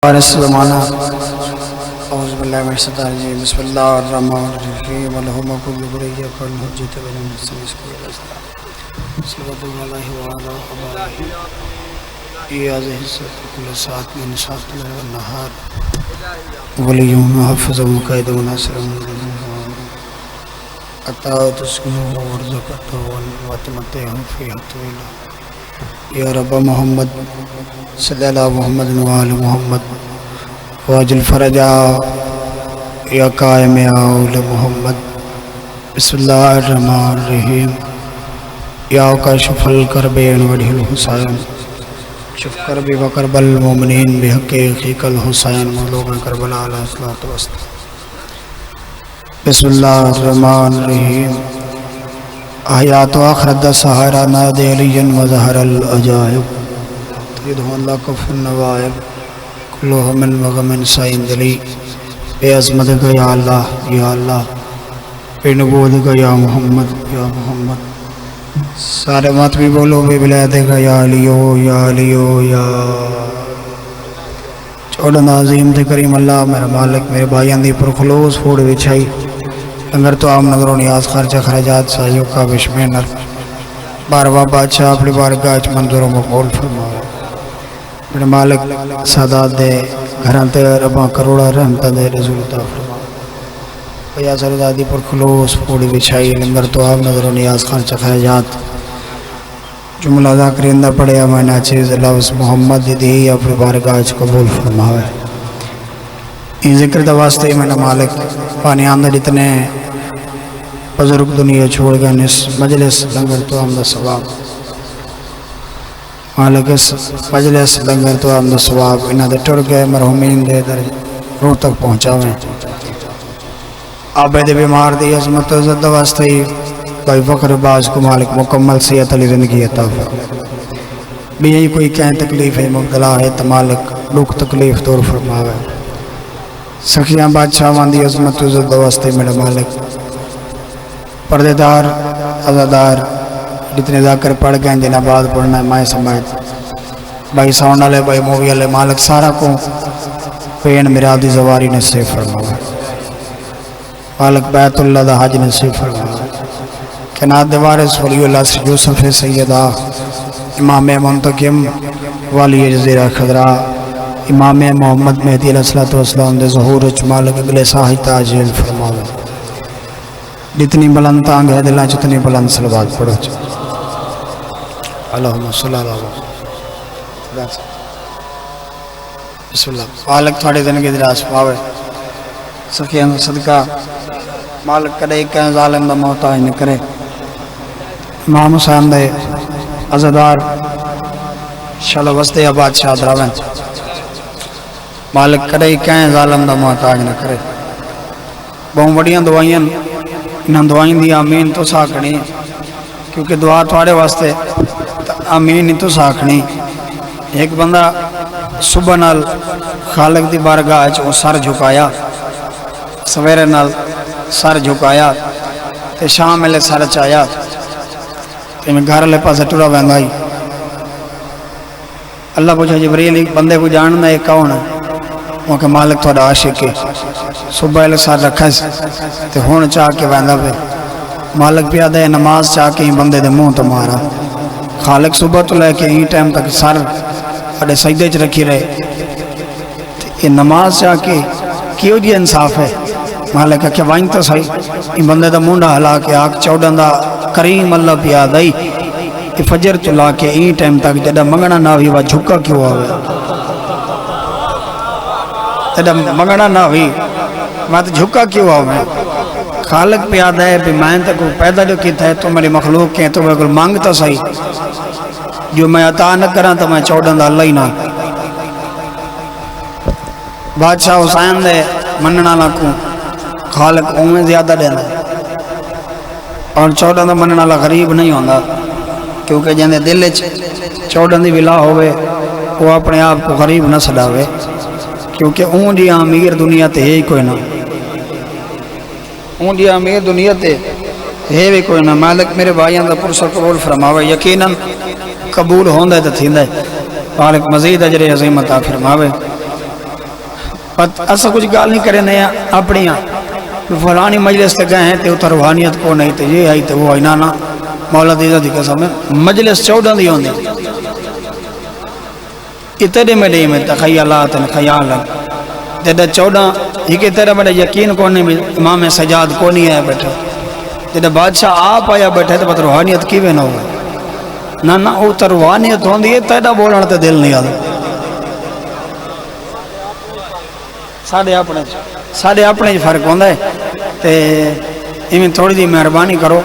زمانہ اعوذ باللہ من الشیطان الرجیم بسم اللہ الرحمن الرحیم اللہم کل بریہ کل حجت بن السمیس کو الاسلام صلوات اللہ وعلا عبادہ ایاز حصت کل ساعت من ساعت اللہ والنہار ولیوم حفظ مقید و ناصر اتاو تسکنو ورزقتو واتمتہم فی حطویلہ یا رب محمد صلی اللہ محمد وآل محمد واجل فرجا یا قائم آول محمد بسم اللہ الرحمن الرحیم یا کاشف الکربین وجہ الحسین شف کربی و کرب المومنین بحق حقیق الحسین مولوگ کربلا علیہ الصلوۃ والسلام بسم اللہ الرحمن الرحیم آیات و آخرت دا سہارا ناد علیین و ظہر العجائب تیدہو اللہ کف النوائب کلوہ من مغمن سائن دلی بے عظمت کا یا اللہ بے نبود کا یا محمد سارے مات بھی بولو بے بلاد کا یا علیو یا چوڑن عظیم تے کریم اللہ میرا مالک میرے بھائیان دی پر خلوص پھوڑ وچھائی لنگر تو عام نظر و نیاز خرچہ خراجات سائیوں کا بشمینر بارواں بادشاہ اپنی بارگاہ اچ منظور و مقبول فرمایا میرے مالک سادات دے گھران تے رباں کروڑا رحمتہ دے رضولتہ فرمایا بیا سردادی پر خلوص پوڑی بچھائی لنگر تو عام نظر و نیاز خرچہ خراجات جملہ ذاکرندہ پڑھے امینہ چیز لفظ محمد دی اپنی بارگاہ اچ قبول فرمایا این ذکر دا واسطے میرے مالک پانی آندر اتنے بزرگ دنیا چھوڑ گئے اس مجلس لنگر تو ہم دا ثواب مالک اس مجلس لنگر تو ہم دا ثواب انہاں دے ٹر گئے مرحومین دے در روح تک پہنچاویں آبے دے بیمار دی عظمت و عزت دا واسطے بھائی فقر باز کو مالک مکمل صحت علی زندگی عطا فرمائے بھی یہی کوئی کہیں تکلیف ہے مبتلا ہے تو مالک دکھ تکلیف دور فرماوے سخیاں بادشاہ واندی عظمت و عزت دا واسطے میرا مالک پردے دار عزادار جتنے ذاکر پڑھ گئے جنہ بعد پڑھنا ہے مائے سمائت بھائی ساؤنڈ والے بھائی مووی والے مالک سارا کو پین مرادی زواری نصیب فرمایا مالک بیت اللہ دا حج نصیب فرمایا کنات دوارس ولی اللہ یوسف سیدہ امام منتقم والی جزیرہ خضرہ امام محمد مہدی علیہ السلام دے ظہور اچ مالک اگلے ساہی تاجیل فرمایا جتنی بلند تانگ ہے دلہ جتنی بلند صلوات پڑھو اللہم صلی اللہ علیہ وسلم بسم اللہ مالک تھوڑے زندگی دراز پاوے سخیاں صدقہ مالک کدے کہیں ظالم دا محتاج نہ کرے امام حسین دے عزدار شلو وستے آباد شاہ دراویں مالک کدے کہیں ظالم دا محتاج نہ کرے بہت بڑیاں دوائیاں انہاں دعائیں دی آمین تو ساکھنی کیونکہ دعا تھوڑے واسطے آمین ہی تو ساکھنی ایک بندہ صبح نال خالق دی بارگاہ چوں سر جھکایا سویرے نال سر جھکایا تے شام ملے سر چایا تے میں گھر لے پاسے ٹرا ویندا اللہ پوچھا جبریل بندے کو جاننا ہے کون ہے وہ کہ مالک تھوڑا عاشق ہے صبح لے سر رکھا تے ہون چاہ کے ویندا پہ مالک پیا دے نماز چاہ کے ہی بندے دے منہ تو مارا خالق صبح تو لے کے ہی ٹائم تک سر اڑے سجدے چ رکھی رہے یہ نماز چاہ کے کیوں جی انصاف ہے مالک کہ وائن تو صحیح یہ بندے دا مونڈا ہلا کے آگ چوڑن دا کریم اللہ پیا دائی یہ فجر چلا کے ہی ٹائم تک جڑا منگنا نہ ہوئی وہ جھکا کیوں آوے جڑا منگنا نہ ہوئی میں تو جھکا کیوں آوے خالق پیا دے بھی میں تک پیدا جو کیتا ہے تو میری مخلوق کے تو میں مانگ تو صحیح جو میں عطا نہ کرا تو میں چوڑن دا اللہ ہی نہ بادشاہ حسین دے مننا نہ کو خالق اومیں زیادہ دینا اور چوڑن دا مننا نہ غریب نہیں ہوندا کیونکہ جن دے دل چوڑن دی ولا ہوئے وہ اپنے آپ کو غریب نہ سڈاوے کیونکہ اون دی امیر دنیا تے ہے ہی کوئی نہ اون دی امیر دنیا تے ہے بھی کوئی نہ مالک میرے بھائیاں دا پرسر قبول فرماوے یقیناً قبول ہوندا تے تھیندا ہے مالک مزید اجر عظیم عطا فرماوے ایسا کچھ گال نہیں کرے نیا اپنی فلانی مجلس تے گئے ہیں تے اتر روحانیت کو نہیں تے یہ آئی تے وہ آئی نانا مولا دیدہ دی قسم ہے مجلس 14 دی ہوندی اتنے میں دے میں تخیلات خیالات جدہ 14 ہی کے تیرے بڑے یقین کو نہیں امام سجاد کو نہیں آیا بیٹھے جدہ بادشاہ آپ آیا بیٹھے تو بات روحانیت کی بھی نہ ہوگا نہ وہ تو روحانیت ہوندی ہے تیرہ بولنا تے دل نہیں آدھا ساڑھے اپنے فرق ہوندہ ہے تے ایمیں تھوڑی دی مہربانی کرو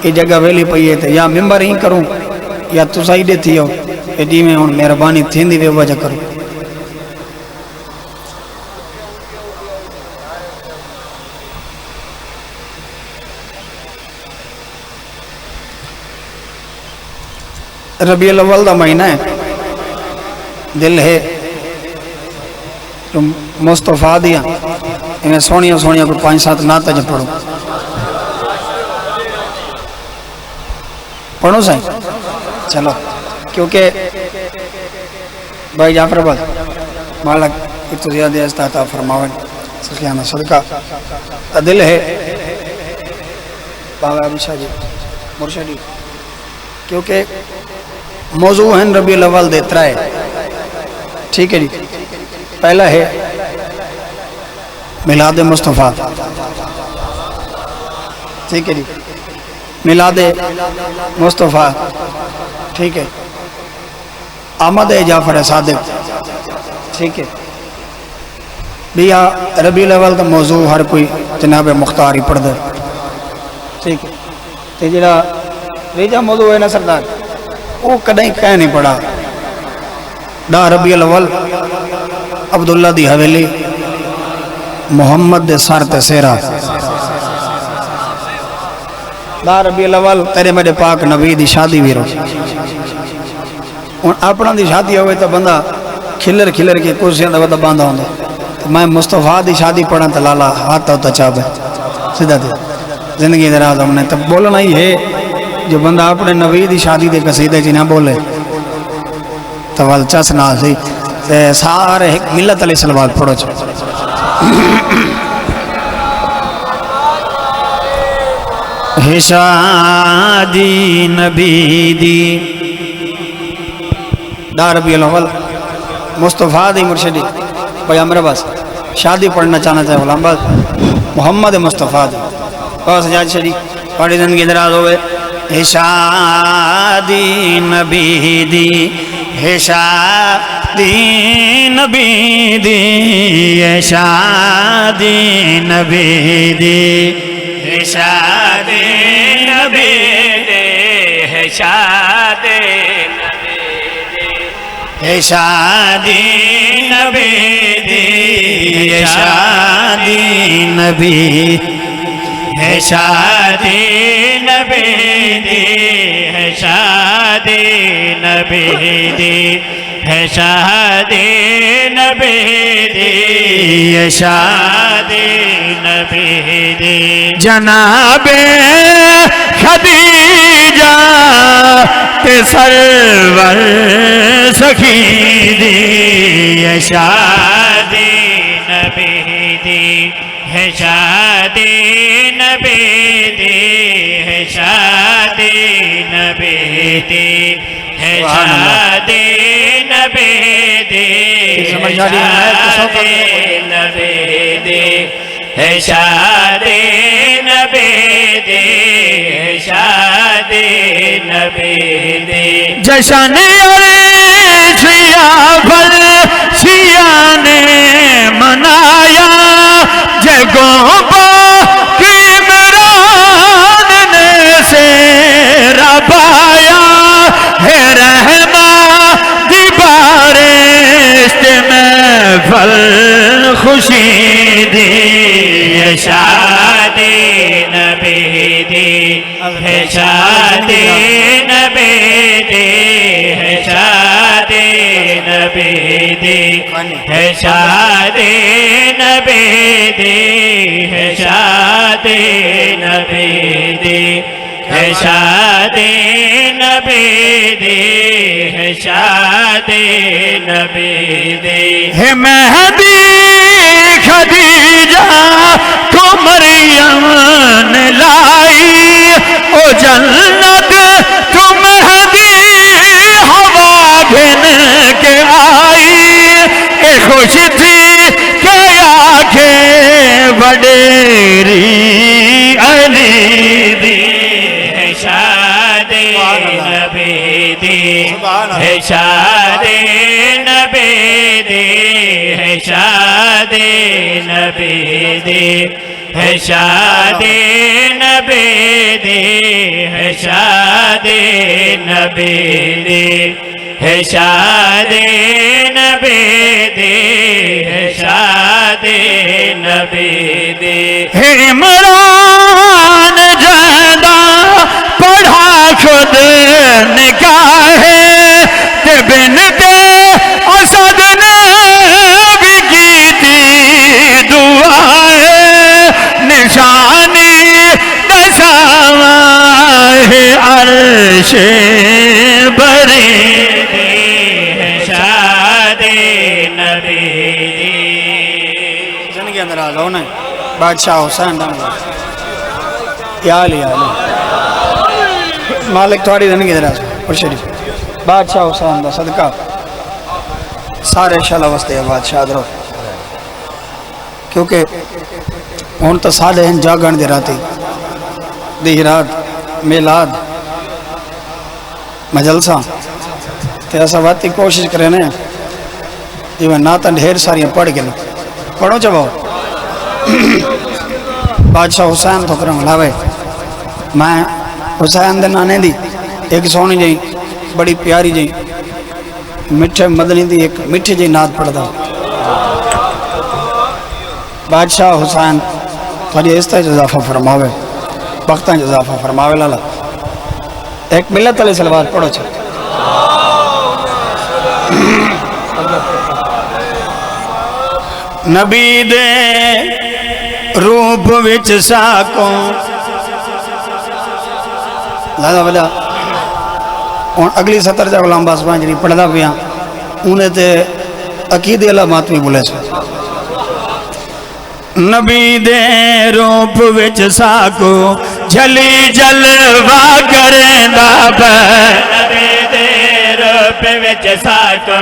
یہ جگہ ویلی پئی ہے تے یا ممبر ہی کروں یا تو سائیڈے تھی ہو کہ جی میں ان مہربانی تھین دی بے وجہ کروں ربیع الاول دا مہینہ ہے دل ہے مصطفیٰ دیا میں سونیا سونیا کو 5-7 ناتا جب پڑھوں پڑھوں سائیں چلو کیونکہ بھائی جعفر آباد مالک اتو زیادہ استعطا فرماویں سخیانہ صدقہ دل ہے بابا ابی شاہ جی مرشدی کیونکہ موضوع ہیں ربیع الاول دیتا ہے ٹھیک ہے جی پہلا ہے میلاد مصطفیٰ ٹھیک ہے جی میلاد مصطفیٰ ٹھیک ہے آمد جعفر صادق ٹھیک ہے بیا ربیع الاول کا موضوع ہر کوئی جناب مختار ہی پڑھ دے ٹھیک ہے تو جڑا ریجا موضوع ہے نا سردار وہ کدیں کہہ نہیں پڑا دا ربیع الاول عبداللہ دی حویلی محمد دے سار تے سیرہ دا ربیع الاول تیرے میرے پاک نبی دی شادی بھی رو اپنا دی شادی ہوئے تو بندہ کھلر کھلر کے کرسیاں دا بندہ باندھا ہوندہ تو میں مصطفیٰ دی شادی پڑھا تو لالا ہاتھ ہوتا چاپ ہے سیدھا دے زندگی دراز ہم نے تب بولنا ہی ہے جو بندہ اپنے نبی دی شادی دے قصیدے چی نہ بولے تو والچس نہ سی سارے ملت علیہ السلام پڑھو چھو شادی نبی دی دا ربیع الاول مصطفیٰ دی مرشدی بھائی ہمارے پاس شادی پڑھنا چاہنا چاہے غلام باز محمد مصطفیٰ دی اور سجاد شریف پڑھی زندگی دراز ہوئے شادی نبی دی شادی نبی دی شادی نبی دی شادی نبی دی شادی شادی نبی دی شادی نبی شادی نبی دی شادی نبی دی شادی نبی دی شادی نبی دی جناب خدیجہ تے سرور سخی دی شادی نبی دی شادی نبی دی شادی نبی دی شادی نبی دی شادی نبی دی شادی نبی دی شادی نبی دی جشن عرشیہ بل شیعہ نے منایا جگوں باقی عمران نے سیرہ پایا ہے رحمہ دی بارش محفل خوشی دی شادی نبی دی شادی نبی دی شادی نبی دی شادی نبی دی شادی نبی دی شادی نبی دی شادی نبی دی مہدی جنت تو مہدی ہوا بھن کے آئی، اے خوش تھی کہ آنکھیں وڈیری علی دی، ہے شاد نبی دی، ہے شاد نبی دی، ہے شاد نبی دی، ہے شاد نبی دی، ہے شاد نبی دی، ہے شاد نبی دی، ہے شاد نبی دی۔ عمران جیدہ پڑھا خود نکاح تے بنتے اسد نے بھی کی تھی دعائیں، نشانی دساواں ہے عرش بری دی، ہے شاد نبی دی۔ زندگی اندر آ جاؤ نا بادشاہ حسین دنگا یا علی مالک تھوڑی زندگی اندر آ جاؤ شریف بادشاہ حسین دا صدقہ سارے شالہ وستے بادشاہ درو، کیونکہ ہون تو سالے ہیں جاگن دے راتی دی رات میلاد مجلسہ تے ایسا باتی کوشش کرے نا یہ میں ناتن ڈھیر ساریاں پڑھ کے پڑھو چباؤ بادشاہ حسین تو کرم لاوے میں حسین دے نانے دی ایک سونی جائیں بڑی پیاری جائیں مٹھے مدنی دی ایک مٹھے جائیں نات پڑھ دا بادشاہ حسین تھوڑی اس طرح اضافہ فرماوے وقتاں اضافہ فرماوے لالا ایک ملت علیہ صلوات پڑھو چھے نبی دے روپ وچ ساکوں لہذا بلا اگلی سطر جا غلام باسبان جنی پڑھ دا پیا انہیں تے عقیدی علامات بھی بولے سے نبی دے روپ وچ ساکو جھلی جلوہ کریں دا پہ، نبی دے روپ وچ ساکو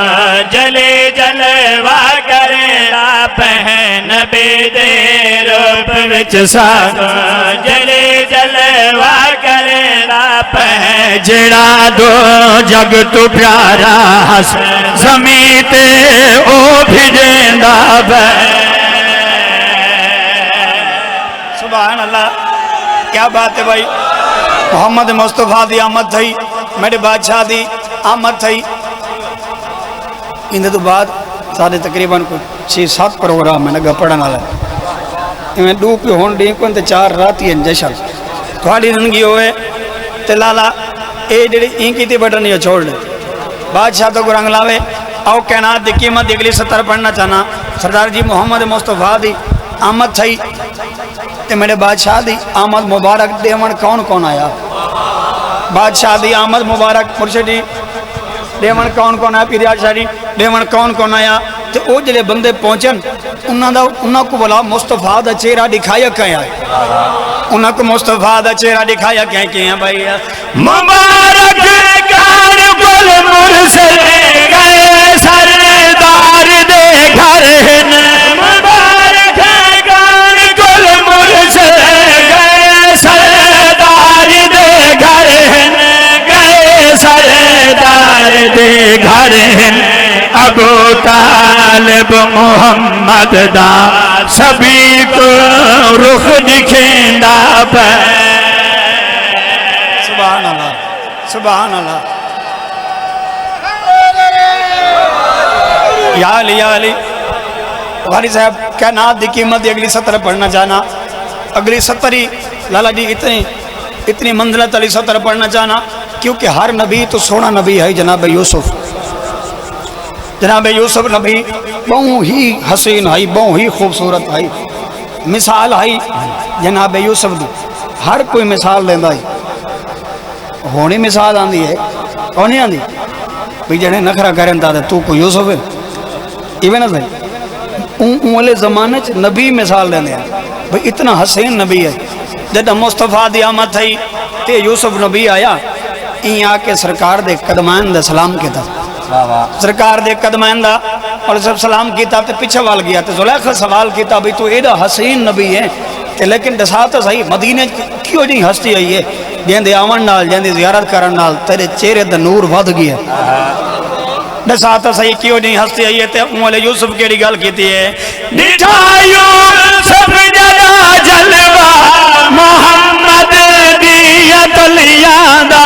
جھلی جلوہ کریں دا پہ، نبی دے روپ وچ ساکو جھلی جلوہ کریں دا پہ، جڑا دو جگ تو پیارا زمین تے او بھیجیں دا پہ۔ سبحان اللہ کیا بات ہے بھائی، محمد مصطفیٰ دی آمد تھئی، میرے بادشاہ دی آمد تھئی، اندھے تو بعد سارے تقریباً کچھ 6-7 پروگرام میں نگا پڑھنا لائے میں دو پہ ہون ڈی کو انتے 4 راتی ہیں جشن تھوڑی زندگی ہوئے تے لالا اے جڑی این کی تی بٹن یہ چھوڑ لے بادشاہ تو گرنگ لاوے او کائنات دی قیمت اگلی 70 پڑھنا چاہنا سردار جی محمد مصطفیٰ دی آمد تھئی تے میرے بادشاہ دی آمد مبارک دیون کون کون آیا، بادشاہ دی آمد مبارک مرشدی دیون کون کون آیا، پیریاد شاہی دیون کون کون آیا تے او جلے بندے پہنچن انہاں کو بلا مصطفیٰ دا چہرہ دکھایا کہیں آئے، انہاں کو مصطفیٰ دا چہرہ دکھایا کہیں بھائی مبارک کار گل مرسل گئے سردار دے گھر ہیں، مبارک کار گل مرسل گئے سردار دے گھر ہیں، گئے سردار دے گھر ہیں، ابو طالب محمد دا سبھی کو رخ دکھیندا پہ۔ سبحان اللہ سبحان اللہ یا علی بھاری صاحب کائنات دی قیمت اگلی 70 پڑھنا چاہنا، اگلی 70 لالا جی اتنی منزلت علی 70 پڑھنا چاہنا کیونکہ ہر نبی تو سونا نبی ہے جناب یوسف نبی بہو ہی حسین ہے، بہو ہی خوبصورت ہے، مثال ہے جناب یوسف دی ہر کوئی مثال دینا ہے ہونی مثال آندھی ہے کونی آندھی بھی جنہیں نخرہ کریں تا تو کو یوسف ہے ایویں نہ صحیح اولے زمانے نبی مثال دینے ہیں بھئی اتنا حسین نبی ہے جدہ مصطفیٰ دی آمد تھی تے یوسف نبی آیا این آکے سرکار دے قدمین دا سلام کیتا سرکار دے قدمین دا اور سب سلام کیتا تے پیچھے وال گیا تے زلیخہ سوال کیتا بھی تو ایڈا حسین نبی ہے تے لیکن دساتا صحیح مدینہ کیوں جی ہستی آئی ہے جہاں دے آون نال جہاں دے زیارت کرن نال تیرے چہرے دا نور ود گیا دساتا صحیح کیوں جی ہستی آئی ہے تے مولا یوسف کیڑی گل کیتی ہے ڈٹھا یوسف جڑا جلوہ محمد دیت لیاندہ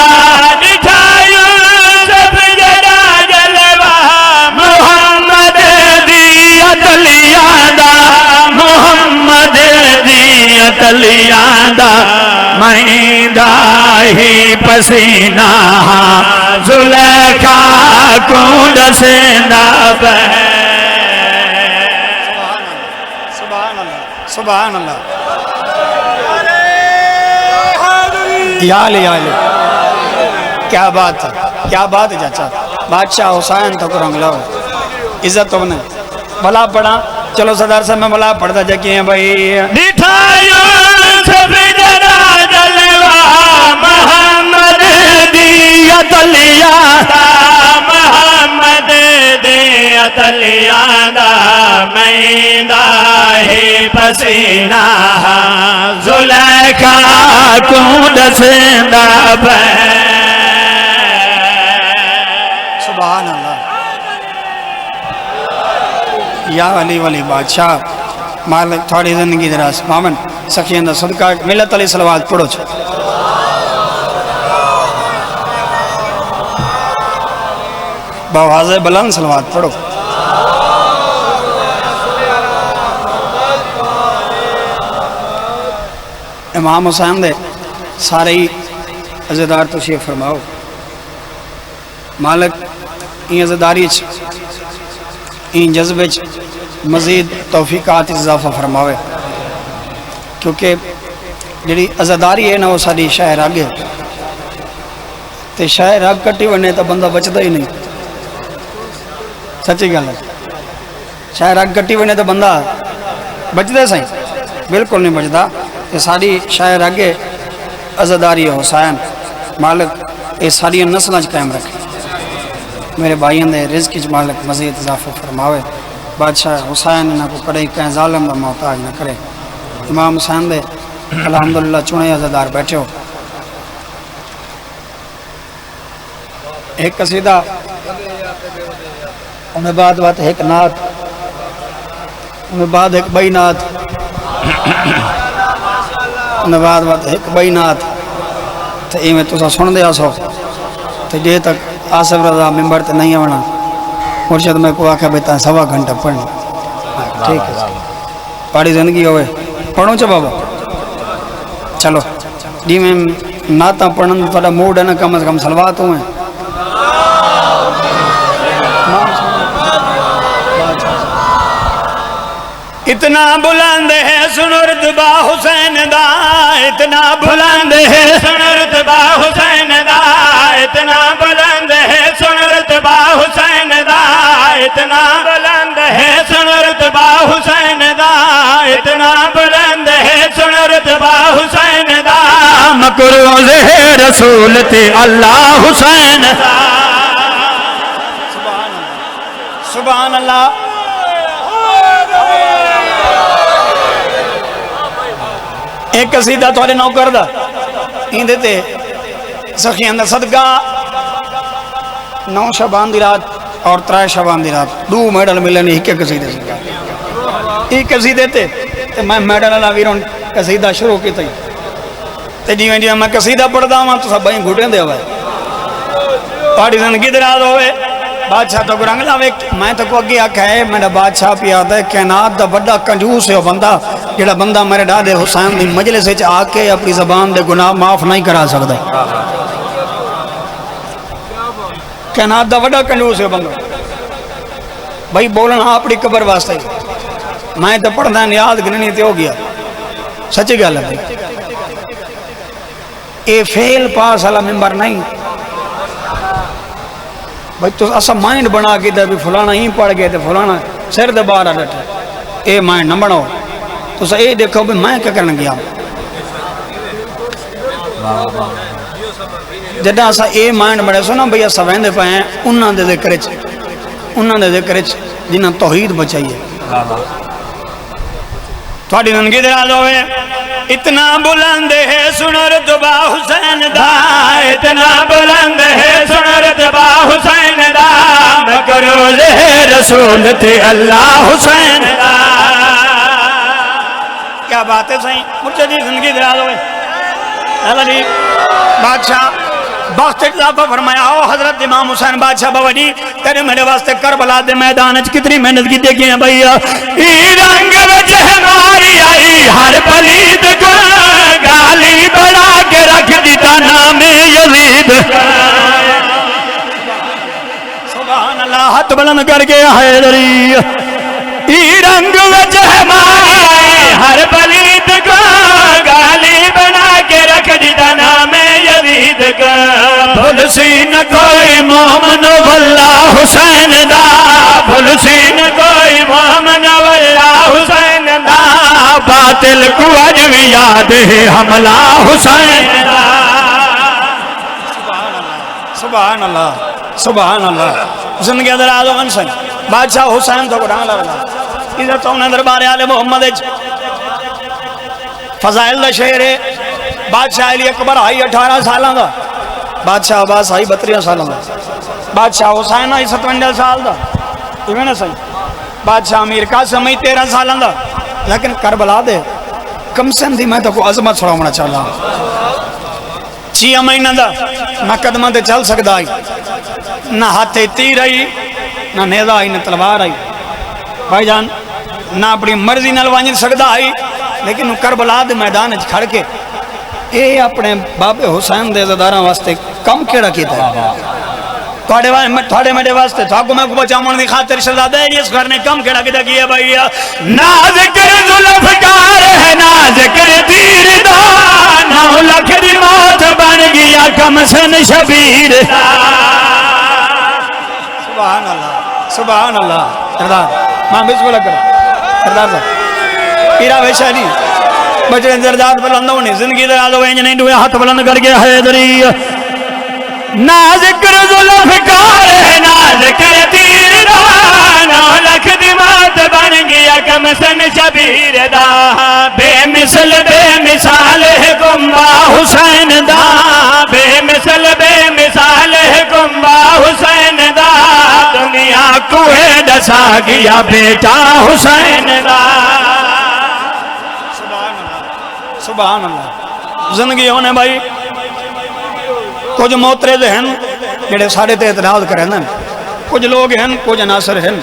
ڈٹھا یوسف جڑا جلوہ محمد دیت لیاندہ محمد دیت لیاندہ مہندہ ہی پسینہ زلیخا کونڈ سیندہ بہن سبحان اللہ یا علی کیا بات ہے چاچا بادشاہ حسین تو کرنگ لو عزت تو نہیں بھلا پڑھا چلو صدر صاحب میں بھلا پڑھتا جاکی ہیں بھائی ڈٹھا یوسف جڑا جلوہ محمد دیت لیاندہ محمد دیت لیاندہ مہندہ ہی پسینہ زلیخا کونڈ سیندہ بہن سبحان اللہ یا علی ولی بادشاہ مالک تھوڑی زندگی دراز مامن سخیان دا صدقہ ملت علی صلوات پڑھو چھو بآواز بلند صلوات پڑھو امام حسین دے سارے ہی عزیدار تشریف فرماؤ مالک این عزیداری این جذبے مزید توفیقات اضافہ فرماوے کیونکہ جڑی عزیداری ہے نا وہ ساری شہر آگے تے شہر آگ کٹی ونے تو بندہ بچتا ہی نہیں سچی گل ہے شہر آگ کٹی ونے تو بندہ بچتے سائیں بالکل نہیں بچتا یہ ساری شاعر آگے عزداری حسین مالک یہ ساری نسلیں قائم رکھے میرے بھائیوں دے رزق کی مالک مزید اضافہ فرماوے بادشاہ حسین انہاں کو کڑے کہیں ظالم دا محتاج نہ کرے امام حسین دے الحمدللہ چنے عزدار بیٹھے ہو ایک قصیدہ انہیں بعد ایک نعت انہیں بعد ایک بئی نعت نواد ایک بئی نات تو یہ میں تسا سن دیا سو تو جے تک آصف رضا ممبر تے نہیں آنا مرشد میں کو آکھا بیتا ہے 1.25 گھنٹہ پڑھنا ٹھیک ہے پاڑی زندگی ہوئے پڑھوں چا بابا چلو جی میں ناتا پڑھن تھوڑا موڈ ہے نا کم از کم سلوات ہوئے اتنا بلند ہے سن رتبہ حسین دا اتنا بلند ہے سن رتبہ حسین دا اتنا بلند ہے سن رتبہ حسین دا اتنا بلند ہے سن رتبہ حسین دا اتنا بلند ہے سن رتبہ حسین دا مکروز ہے رسول تے اللہ حسین دا سبحان اللہ ایک قصیدہ تھوڑے نو کردہ این دیتے سخیان دا صدقہ 9 شعبان دی رات اور 3 شعبان دی رات 2 میڈل ملنے ایک قصیدے سے ایک قصیدے تے میں میڈل اللہ ویرون قصیدہ شروع کی تھی جی میں قصیدہ پڑھتا ہوں تو سب بھائی گھٹیں دے ہوئے پاڑی زندگی دراز ہوئے بادشاہ تو گرنگ لاوے میں تو کو اگے آکھا ہے میرا بادشاہ پیادا ہے کائنات دا بڑا کنجوس ہے وہ بندہ جڑا بندہ میرے ڈادے حسین دی مجلس وچ آ کے اپنی زبان دے گناہ معاف نہیں کرا سکدا کائنات دا بڑا کنجوس ہے بندہ بھائی بولنا اپنی قبر واسطے میں تو پڑھنا یاد گننی تے ہو گیا سچی گل ہے بھائی اے فیل پاس والا ممبر نہیں بھائی تو اسا مائنڈ بنا کے دے بھی فلانا ہی پڑھ گئے تھے فلانا سر دے باہر ڈٹے اے مائنڈ نہ بناؤ تو اے دیکھو بھی میں کیا کرنا گیا جدہ اسا اے مائنڈ بڑے سو نا بھئی اسا ویندے پائے ہیں انہاں دے ذکر جنہاں توحید بچائیے تھوڑی زندگی دراز ہوئے اتنا بلند ہے سن رتبہ حسین دا اتنا بلند ہے سن رتبہ حسین دا مکروز رسول تھے اللہ حسین دا کیا بات ہے صحیح مجھے جی زندگی دراز ہوئے اللہ جی بادشاہ بخت اضافہ فرمایا ہو حضرت امام حسین بادشاہ بابا جی تیرے میرے واسطے کربلا دے میدان اچ کتنی محنت کی دیکھی ہیں بھائیا ای رنگ وچ ہماری آئی ہر پلید کو گالی بڑا کے رکھ دیتا نام یزید سبحان اللہ ہاتھ بلند کر کے حیدری ای رنگ وچ ہماری ہر پلید کو گالی بڑا کے رکھ دیتا نام یزید کا بھول سی نہ کوئی مومن واللہ حسین دا بھول سی نہ کوئی مومن واللہ حسین دا باطل کو اج بھی یاد ہے حملہ حسین دا سبحان اللہ سبحان اللہ زندگی دراز ہو انسان بادشاہ حسین تو قرآن لگا عزت ہونے دربار آل محمد فضائل دا شہر ہے بادشاہ علی اکبر آئی 18 سالہ دا بادشاہ عباس آئی 32 سالہ دا بادشاہ حسین آئی 57 سال دا یہ نا صحیح بادشاہ امیر قاسم آئی 13 سالہ دا لیکن کربلا دے کم سے دی میں تو کو عظمت سڑاونا چاہلا 6 مہینہ دا نہ قدمہ دے چل سکتا آئی نہ ہاتھے تیر آئی نہ نیزہ آئی نہ تلوار آئی بھائی جان نہ اپنی مرضی نہ لوانجل سکتا آئی لیکن کربلا دے میدان اچھ کھڑ کے اے اپنے باب حسین دے زداراں واسطے کم کیڑا کیتا ہے تھوڑے میڈے واسطے تھاکو میں کو بچامون دی خاطر شہزادہ ہے اس گھر نے کم کیڑا کیتا کیا بھائی نا ذکر ذوالفقار ہے نا ذکر تیر دا نا لکھ دی موت بن گیا کم سن شبیر سبحان اللہ سبحان اللہ سردار ماں بسم اللہ کرو سردار صاحب پیرا ویشہ نہیں بچے درجات بلند ہونی زندگی دراز ہوئے نہیں دوئے ہاتھ بلند کر کے حیدری نا ذکر ذوالفقار ہے نا ذکر تیر دا نا لکھ دیمات بن گیا کم سن شبیر دا بے مثل بے مثال ہے گمبا حسین دا بے مثل بے مثال ہے گمبا حسین دا دنیا کو ہے دسا گیا بیٹا حسین دا سبحان اللہ زندگی ہونے بھائی کچھ موترد ہیں جڑے ساڑھے تے اعتراض کریں کچھ لوگ ہیں کچھ ناصر ہیں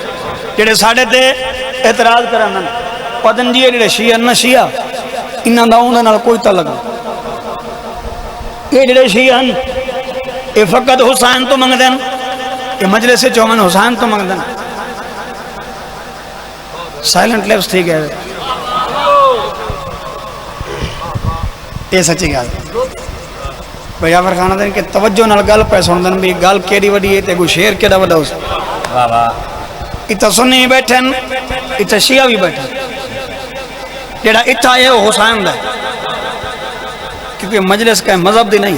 جڑے ساڑھے تے اعتراض کریں پتن جی جڑے شیعہ نہ شیعہ انہاں دا انہاں نال کوئی تعلق یہ جڑے شیعہ ہیں یہ فقط حسین تو منگ دیں یہ مجلس سے چومن حسین تو منگ دیں سائلنٹ لیفز تھی گئے یہ سچی گال بھئی آفر خانہ دیں کہ توجہ نال گل پہ سن دیں بھی گل کیڑی وڈی ہے تے کوئی شیر کیڑا وڈا ہو سکتا اتھا سنی بیٹھن اتھا شیعہ بھی بیٹھن جیڑا اتھا ہے وہ حسین دا کیونکہ مجلس کا مذہب دی نہیں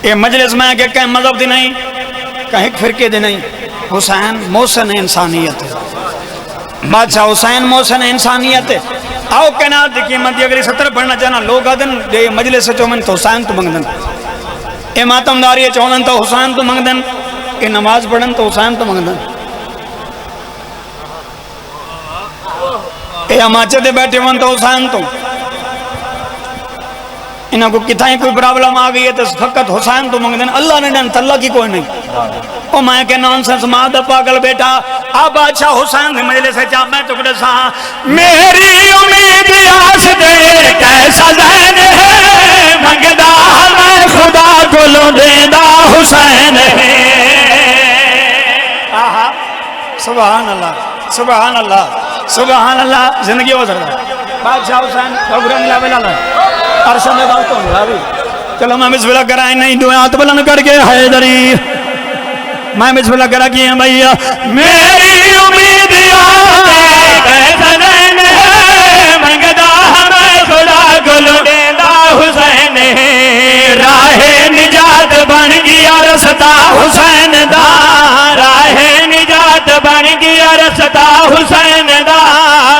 یہ مجلس میں کہ کہیں مذہب دی نہیں کہیں ایک فرقے دی نہیں حسین محسن انسانیت ہے بادشاہ حسین محسن انسانیت ہے آؤ کائنات دی قیمت دی اگر 70 پڑھنا چاہنا لوگ آدن دے مجلس سے چومن تو حسین تو منگ دن اے ماتم داری چومن تو حسین تو منگ دن اے نماز پڑھن تو حسین تو منگ دن اے اماچے دے بیٹھے ون تو حسین تو انہاں کو کتائیں کوئی پرابلم آگئی ہے تو فقط حسین تو منگ دن اللہ نے دن تاللہ کی کوئی نہیں او میں کہ نانسنس مادہ پاگل بیٹا آپ بادشاہ حسین سے مجلے سے چاہ میں ٹکڑے سا میری امید آس دے کیسا زین ہے منگدہ میں خدا کو لو دیدہ حسین ہے سبحان اللہ سبحان اللہ سبحان اللہ زندگی ہو سکتا بادشاہ حسین بھگرم لا بلا لائے عرشہ میں بات ہوں گا چلو میں بسم اللہ کرائیں نہیں دعائیں ہاتھ بلند کر کے حیدری میں بسم اللہ کرا کی ہیں بھئیہ میری امید کیسا زین ہے منگدہ میں خدا کو لو دیدہ رستا حسین دا راہ نجات بن گیا رستا حسین دا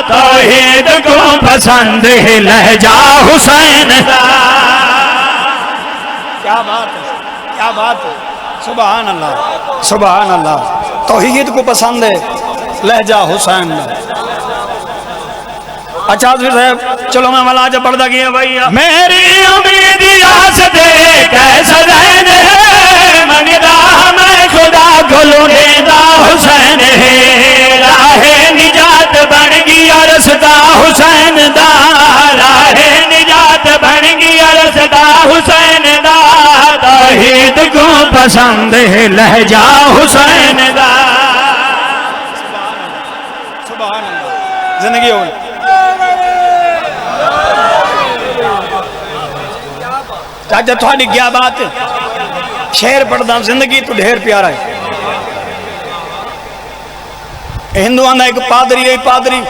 توحید کو پسند ہے لہجہ حسین دا کیا بات ہے، کیا بات ہے، سبحان اللہ سبحان اللہ، توحید کو پسند ہے لہجہ حسین دا۔ اچھا حضرت صاحب چلو میں ملاجہ پڑھتا گیا بھائیا، میری امید یاست کیسا زین ہے منگدہ میں خدا کو لوٹیدہ حسین ہے راہ نجات بن گیا رستا حسین دا راہ نجات بن گیا رستا حسین دا توحید کو پسند ہے لہجہ حسین دا سبحان اللہ، زندگی ہو گئی۔ چاچا تھوڑی کیا بات ہے، شعر پڑھتا زندگی تو ڈھیر پیارا ہے۔ ہندوان دا ایک پادری ہے، پادری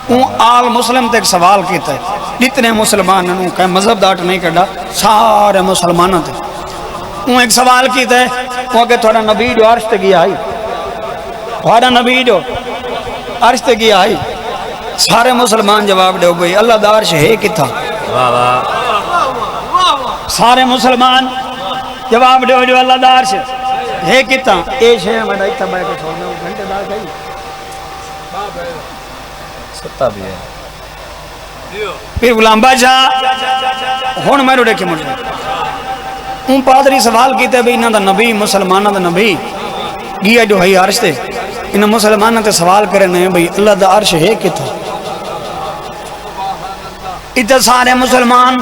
اون آل مسلم تے ایک سوال کیتا ہے، جتنے مسلمان ہیں کہیں مذہب داٹ نہیں کڑا سارے مسلمانوں تے اون ایک سوال کیتا ہے، وہ کہ تھوڑا نبی جو عرش تے گیا آئی، تھوڑا نبی جو عرش تے گیا آئی، سارے مسلمان جواب دے بھئی اللہ دا عرش ہے کتھا، سارے مسلمان جواب دے جو اللہ دا عرش ہے کتھا، اے شے میں اتھا بیٹھ کے چھوڑنے ہوں گھنٹے دار گئی ستا بھی ہے پھر غلام بادشاہ ہون میں رو دیکھے مجھے ان پادری سوال کیتے بھی انہاں دا نبی مسلمانہ دا نبی گیا جو ہے عرش تے انہاں مسلمانہ تے سوال کرنے ہیں بھئی اللہ دا عرش ہے کتھا، اتنے سارے مسلمان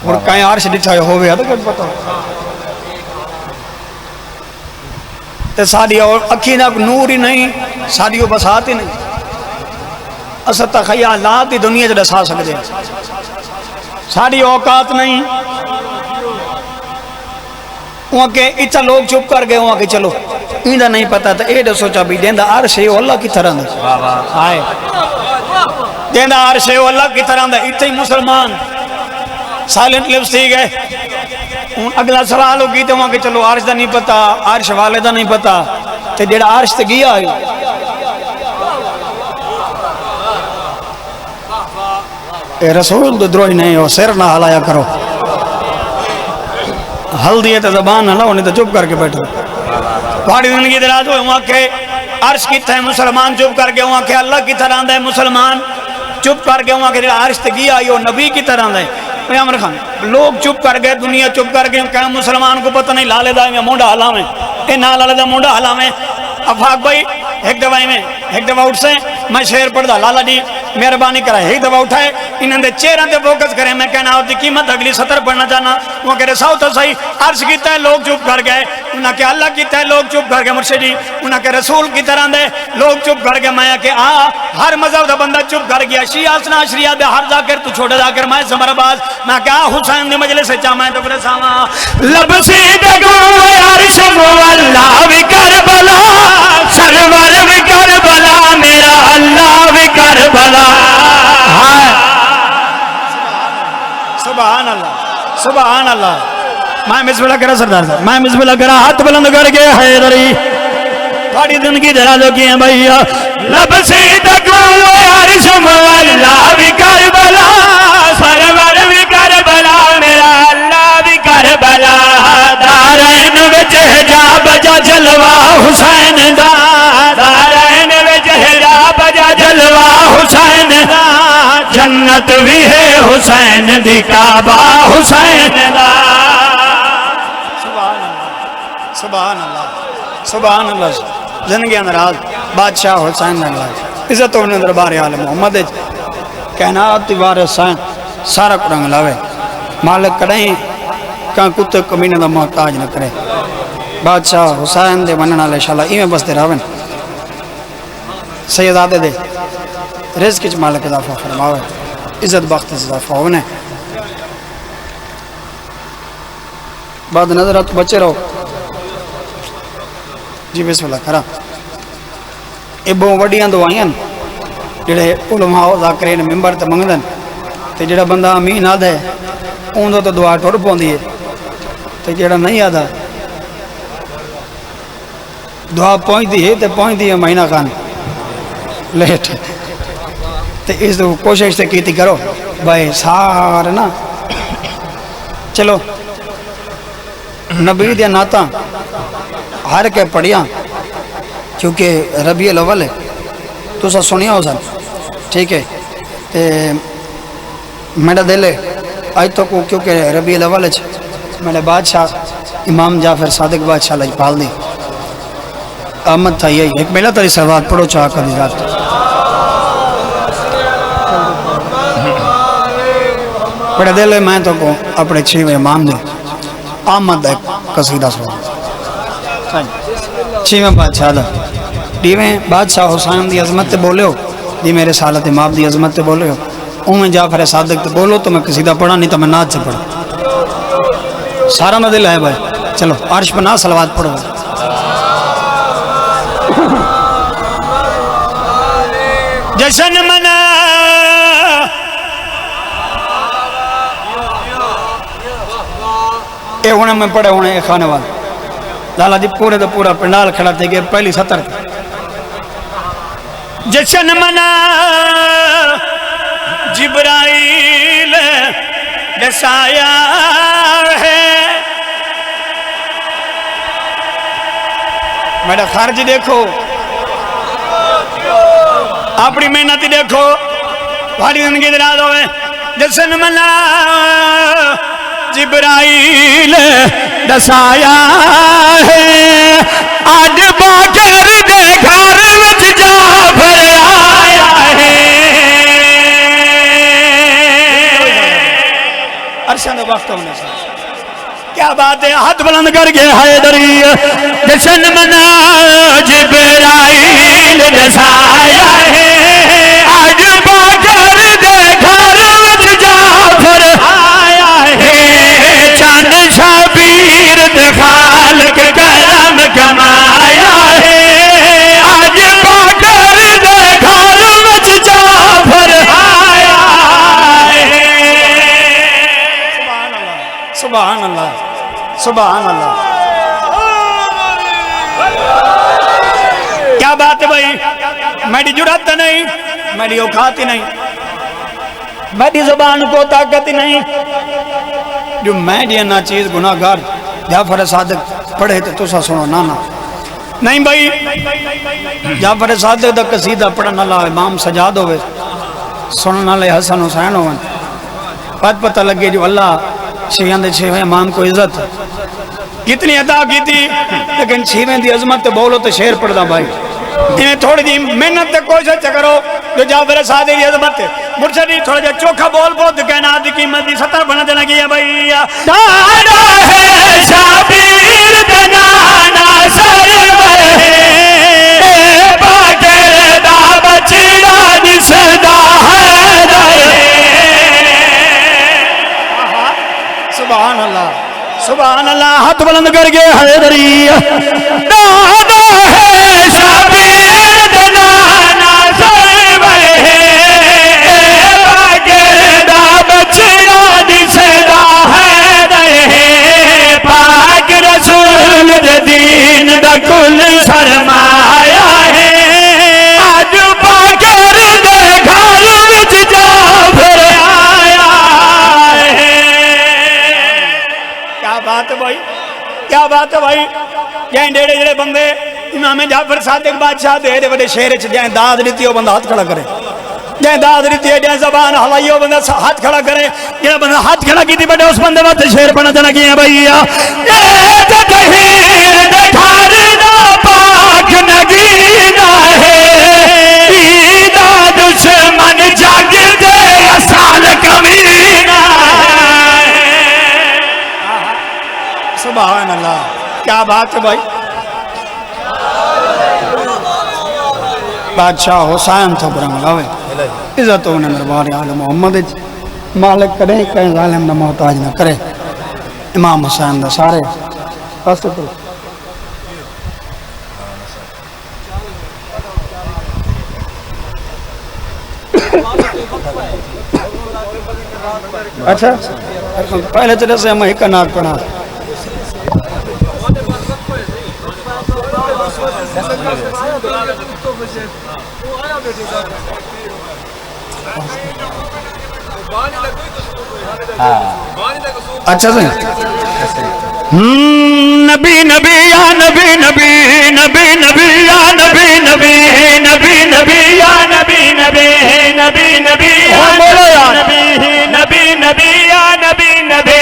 اور کہیں عرش ڈٹھائے ہوئے ہے تو کچھ پتا تے ساری اور اکھی نہ نور ہی نہیں، ساری وہ بسات ہی نہیں، اسد تا خیالات ہی دنیا جو دسا سکتے ہیں، ساری اوقات نہیں، وہاں کے اتنا لوگ چپ کر گئے وہاں کے چلو ایندہ نہیں پتا تھا اے دو سوچا بھی دیندہ عرش ہے وہ اللہ کی طرح دے آئے دیندہ عرش ہے وہ اللہ کی طرح دے اتنے مسلمان سائلنٹ لفظ تھی گئے اگلا سوال ہو گئی تھے وہاں کہ چلو عرش دا نہیں پتا عرش والے دا نہیں پتا تے جیڑا عرش تے گیا ہے اے رسول دو دروج نہیں ہو سر نہ ہلایا کرو ہل دیئے تے زبان ہلا انہیں تے چپ کر کے بیٹھو پہاڑی زندگی دراز ہوئے وہاں کے عرش کی تھے مسلمان چپ کر کے وہاں کے اللہ کی طرح دے مسلمان چپ کر کے وہاں کے عرش تے گیا ہے وہ نبی کی طرح دے عمر خان لوگ چپ کر گئے دنیا چپ کر گئے کہ مسلمان کو پتہ نہیں لالے دا میں مونڈا حلا میں اے نا لالے دا مونڈا حلا میں افاق بھائی ایک دوائی میں ایک دوا اٹھ سے میں شعر پڑھ دا لالا جی مہربانی کرائے ایک دوا اٹھائے انہوں نے چہرہ تے فوکس کریں میں کہنا ہوتی قیمت اگلی سطر پڑھنا چاہنا وہ کہہ رہے ساؤ تو صحیح عرش کیتا ہے لوگ چپ کر گئے انہاں کہ اللہ کیتا ہے لوگ چپ کر گئے مرشد جی انہاں کہ رسول کی طرح دے لوگ چپ کر گئے میں کہ ہر مذہب دا بندہ چپ کر گیا شیعہ سنا شریعہ دے ہر ذاکر تو چھوڑے ذاکر میں سمر باز میں کہ حسین دی مجلس سے چاہ میں تو کرے ساما لب سے دگو عرش مولا وی کربلا سرور وی کربلا میرا اللہ وی کربلا سبحان اللہ سبحان اللہ میں بسم اللہ کرا سردار صاحب میں بسم اللہ کرا ہاتھ بلند کر کے حیدری تھوڑی زندگی درازوں کی ہیں بھائیا لب سے دگو عرش مولا وی کربلا سرور وی کربلا میرا اللہ وی کربلا دارین وچ حجاب جا جلوہ حسین دا دارین وچ حجاب جا جلوہ حسین دا جنت بھی ہے حسین دی کعبہ حسین دا سبحان اللہ سبحان اللہ زندگی اندراز بادشاہ حسین اللہ عزت ہونے دربار عالم محمد کہنات دیوار حسین سارا قرآن لاوے مالک کڑیں کہاں کتے کمینے دا محتاج نہ کرے بادشاہ حسین دے مننا لے شاءاللہ ایمیں بس دے راویں سیدادے دے رزق چ مالک اضافہ فرماوے عزت بخت اضافہ ہونے بعد نظرات بچے رہو جی بسم اللہ کرا اے بہت وڈیاں دعائیں جڑے علماء ذاکرین ممبر تے منگدن تے جڑا بندہ امین آدھا ہے اون تو دعا ٹر پوندی ہے تے جڑا نہیں آدھا دعا پہنچتی ہے تے پہنچتی ہے مہینہ خان لیٹ تے اس دو کوشش تے کیتی کرو بھائی سارے نا چلو نبی دیا ناتا ہر کے پڑھیاں کیونکہ ربیع الاول ہے تو سا سنیا ہو سن ٹھیک ہے تے میرا دل ہے آج تو کو کیونکہ ربیع الاول ہے میرے بادشاہ امام جعفر صادق بادشاہ لجپال دی آمد تھا یہی ایک میلہ تری سروات پڑھو چاہ کر دی ذات بڑے دل ہے میں تو کو اپنے چھویں امام دے آمد ایک قصیدہ سوال چھویں بادشاہ دا دیویں بادشاہ حسین دی عظمت تے بولے ہو دی میرے سالت امام دی عظمت تے بولے ہو اوہیں جعفر صادق تے بولو تو میں قصیدہ پڑھا نہیں تو میں نات سے پڑھا سارا میں دل ہے بھائی چلو عرش پہ نا صلوات پڑھو جشن منا اے ہونے میں پڑھے ہونے ایک خانے والا لالا جی پورے تو پورا پنڈال کھڑا تھے کہ پہلی سطر جشن منا جبرائیل دسایا ہے میرا خارج دیکھو اپنی محنت دیکھو بھاری زندگی دراز ہوئے جشن منا جبرائیل دسایا ہے آج باکر دے گھر وچ جعفر آیا ہے عرشان دا وقت ہونے سے کیا بات ہے ہاتھ بلند کر کے حیدری جشن منا جبرائیل دسایا ہے آج باکر دے گھر وچ جعفر آیا ہے چند شبیر دے خالق کرم کمایا ہے آج باکر دے گھر وچ جعفر آیا ہے سبحان اللہ سبحان اللہ کیا بات ہے بھائی میری جرات نہیں میری اوقات ہی نہیں میری زبان کو طاقت ہی نہیں جو میں دیا نا چیز گناہگار جعفر صادق پڑھے تو سا سنو نانا نہیں بھائی جعفر صادق دا قصیدہ پڑھنا لا امام سجاد ہوئے سننا لے حسن حسین ہوئے پتہ لگے جو اللہ چھویں دے چھویں امام کو عزت کتنی عطا کی تھی لیکن چھویں دی عظمت بولو تو شعر پڑھ دا بھائی انہیں تھوڑی دی محنت تے کوشش کرو جو جعفر صادق دی عظمت ہے مرشدی تھوڑا جا چوکھا بول بہت کائنات دی قیمت دی سطر بنا دینا کیا بھائی دادا ہے شابیر دنانا سرور ہے باکر دا بچڑا دسدا ہے سبحان اللہ سبحان اللہ ہاتھ بلند کر کے حیدری دادا ہے شابیر دنانا سرور ہے باکر دا بچڑا دسدا ہے پاک رسول دین دا کل سرمایا ہے آج باکر دے گھر وچ جعفر آیا ہے کیا بات ہے بھائی کیا بات ہے بھائی جائیں ڈیڑے جڑے بندے امام جعفر صادق بادشاہ دے بڑے شہر چ جائیں داد دیتی ہو بندہ ہاتھ کھڑا کرے جائیں داد دیتی ہے جائیں زبان ہلائی ہو بندہ ہاتھ کھڑا کرے جڑا بندہ ہاتھ کھڑا کی تھی بڑے اس بندے وقت شہر بنا دینا کیا بھائی اے تطہیر دے گھر دا پاک نگینا ہے ایدہ دشمن جاگ دے اصال کمینہ ہے سبحان اللہ کیا بات ہے بھائی بادشاہ حسین تو برنگ لاوے عزت ہونے مربار آل محمد مالک کرے کہیں ظالم نہ محتاج نہ کرے امام حسین دا سارے پاس تو اچھا پہلے چلے سے ہم ایک ناک پڑھا اچھا سے نبی نبی یا نبی نبی نبی نبی یا نبی نبی نبی نبی یا نبی نبی نبی نبی یا نبی نبی نبی یا نبی نبی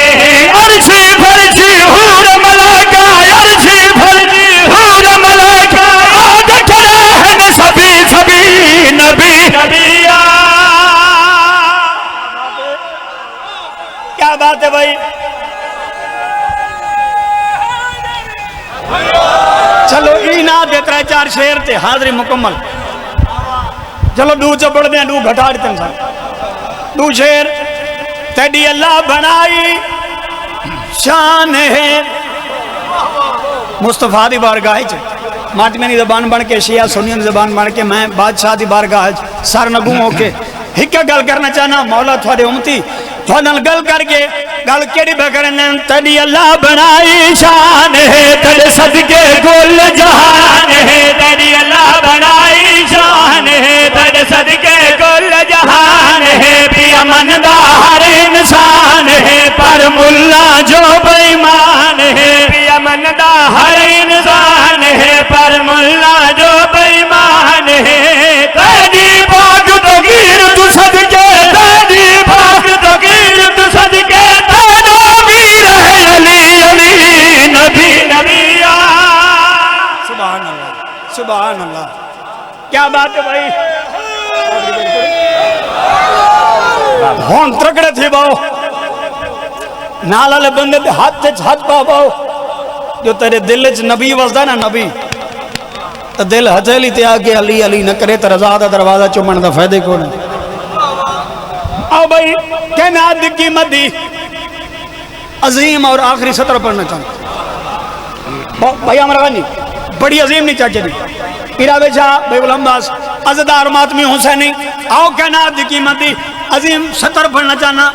عرشی فرشی حور ملائکہ عرشی فرشی حور ملائکہ آج کھڑے ہیں سبھی سبھی نبی نبی یا کیا بات ہے بھائی چلو اینا دیتا ہے 4 شعر تے حاضری مکمل چلو دو چپڑ دیں دو گھٹا دیتے ہیں دو شعر تیڈی اللہ بنائی شان ہے مصطفیٰ دی بارگاہ ماتمینی زبان بن کے شیعہ سنیوں زبان بن کے میں بادشاہ دی بارگاہ سر نگوں ہو کے ہکا گل کرنا چاہنا مولا تھوڑے امتی تھوڑا گل کر کے گل کیڑی بکرنے تیڈی اللہ بنائی شان ہے تیرے صدقے کل جہان ہے تیری اللہ بنائی شان ہے تیرے صدقے کل جہان ہے بھی امن دا ہر انسان ہے پر ملا جو بیمان ہے بھی امن دا ہر انسان ہے پر ملا جو بیمان ہے تیری پاک تو گیر تو صدقے تیری پاک تو گیر تو صدقے تیرا میر ہے علی علی نبی نبی سبحان اللہ سبحان اللہ کیا بات ہے بھائی ہون ترکڑے تھے باؤ نالا لے بندے دے ہاتھ پاؤ باؤ جو تیرے دل چ نبی وزدہ نا نبی تو دل ہتھیلی تے آگے علی علی نہ کرے تو رضا دا دروازہ چومن دا فائدے کو نہیں آؤ بھائی کہنا آدھ قیمت دی عظیم اور آخری سطر پڑھنا چاہتا بھائی امرغانی بڑی عظیم نہیں چاہتے دی ارادے شاہ بھائی الحمداس عزدار ماتمی حسینی آؤ کہنا آدھ قیمت دی عظیم سطر پڑھنا چاہنا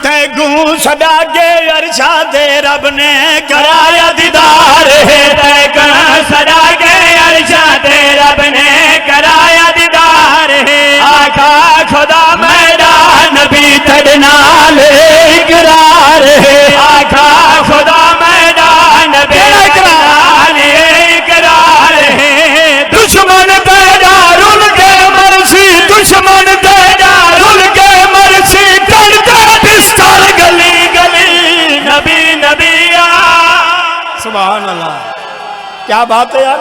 تے گوں صدا کے ارشاد رب نے کرایا دیدار ہے تے گوں صدا کے ارشاد رب نے کرایا دیدار ہے آقا خدا میدان نبی تڑنال اقرار ہے آقا خدا میدان نبی تڑنال اقرار ہے دشمن تیرا رول کے مرسی دشمن تیرا رول کے مرسی کرتے پستال گلی گلی نبی نبی سبحان اللہ کیا بات ہے یار